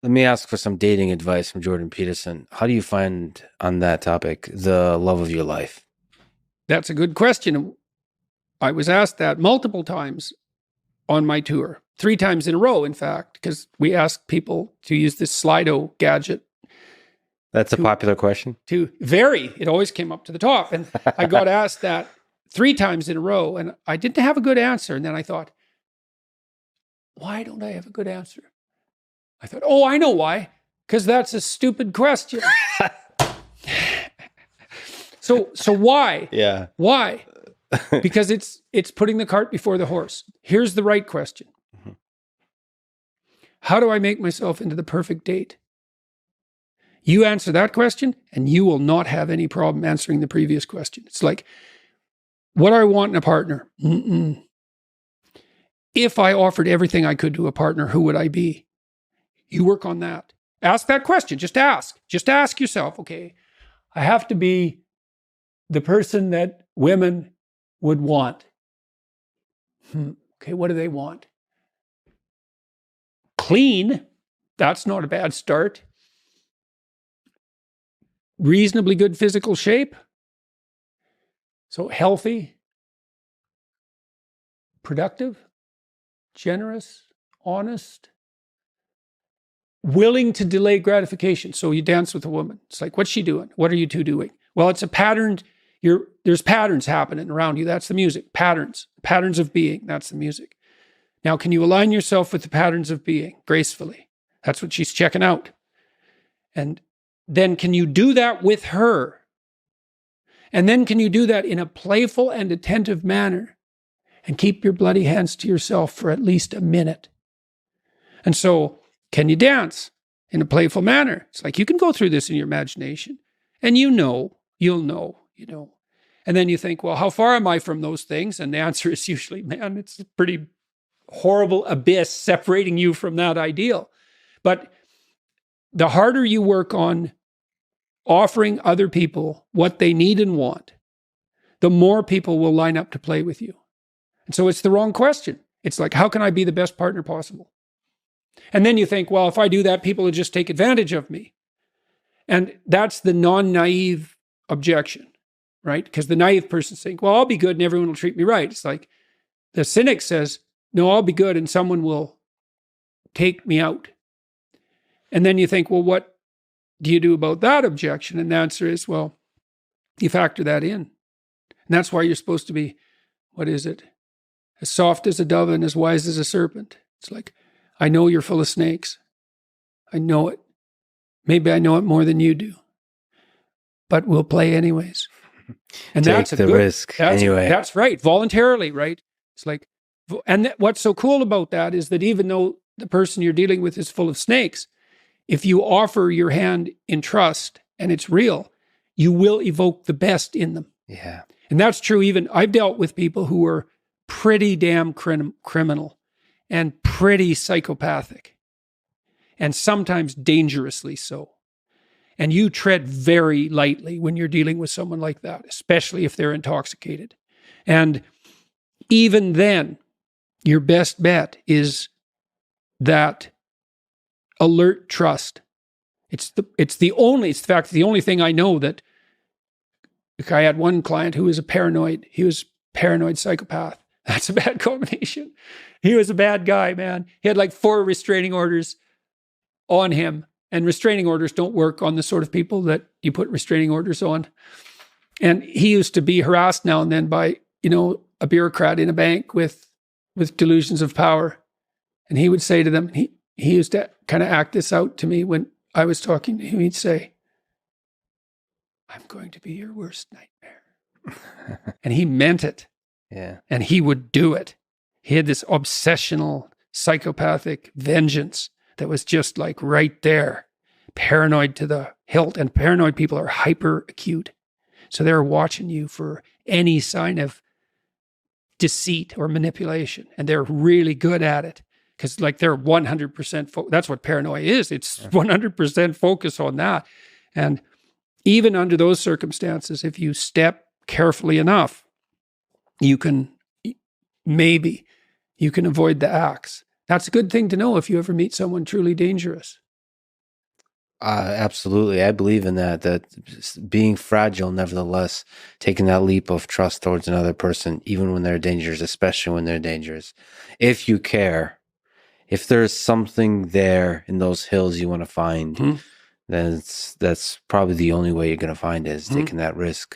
Let me ask for some dating advice from Jordan Peterson. How do you find, on that topic, the love of your life? That's a good question. I was asked that multiple times on my tour, 3 times in a row, in fact, because we asked people to use this Slido gadget. That's a popular question. It always came up to the top. And I got asked that 3 times in a row, and I didn't have a good answer. And then I thought, why don't I have a good answer? I thought, oh, I know why. Because that's a stupid question. So why? Yeah. Why? Because it's putting the cart before the horse. Here's the right question. Mm-hmm. How do I make myself into the perfect date? You answer that question, and you will not have any problem answering the previous question. It's like, what do I want in a partner? If I offered everything I could to a partner, who would I be? You work on that. Ask that question. Just ask. Just ask yourself, okay, I have to be the person that women would want. Okay, what do they want? Clean. That's not a bad start. Reasonably good physical shape. So healthy, productive, generous, honest, willing to delay gratification. So you dance with a woman. It's like, what's she doing? What are you two doing? Well, it's a pattern. There's patterns happening around you. That's the music. Patterns of being. That's the music. Now, can you align yourself with the patterns of being gracefully? That's what she's checking out. And then can you do that with her? And then can you do that in a playful and attentive manner and keep your bloody hands to yourself for at least a minute? And so, can you dance in a playful manner? It's like you can go through this in your imagination and you'll know. And then you think, well, how far am I from those things? And the answer is usually, man, it's a pretty horrible abyss separating you from that ideal. But the harder you work on offering other people what they need and want, the more people will line up to play with you. And so it's the wrong question. It's like, how can I be the best partner possible? And then you think, well, if I do that, people will just take advantage of me. And that's the non-naive objection, right? Because the naive person thinks, well, I'll be good and everyone will treat me right. It's like the cynic says, no, I'll be good and someone will take me out. And then you think, well, what do you do about that objection? And the answer is, well, you factor that in. And that's why you're supposed to be, as soft as a dove and as wise as a serpent. It's like, I know you're full of snakes. I know it. Maybe I know it more than you do. But we'll play anyways. And Take the risk anyway. That's right. Voluntarily, right? It's like, and what's so cool about that is that even though the person you're dealing with is full of snakes, if you offer your hand in trust and it's real, you will evoke the best in them. Yeah. And that's true. Even I've dealt with people who were pretty damn criminal and pretty psychopathic and sometimes dangerously so. And you tread very lightly when you're dealing with someone like that, especially if they're intoxicated. And even then, your best bet is that alert trust. It's the only thing I know that, like, I had one client who was paranoid psychopath. That's a bad combination. He was a bad guy, man. He had like 4 restraining orders on him. And restraining orders don't work on the sort of people that you put restraining orders on. And he used to be harassed now and then by, a bureaucrat in a bank with delusions of power. And he would say to them, he used to kind of act this out to me when I was talking to him. He'd say, I'm going to be your worst nightmare. And he meant it. Yeah. And he would do it. He had this obsessional, psychopathic vengeance that was just like right there, paranoid to the hilt. And paranoid people are hyper acute. So they're watching you for any sign of deceit or manipulation. And they're really good at it because like they're 100% that's what paranoia is. It's 100% focus on that. And even under those circumstances, if you step carefully enough, you can avoid the acts. That's a good thing to know if you ever meet someone truly dangerous. Absolutely. I believe in that, being fragile, nevertheless, taking that leap of trust towards another person, even when they're dangerous, especially when they're dangerous. If you care, if there's something there in those hills you want to find, Mhm. then that's probably the only way you're going to find it, is Mhm. taking that risk.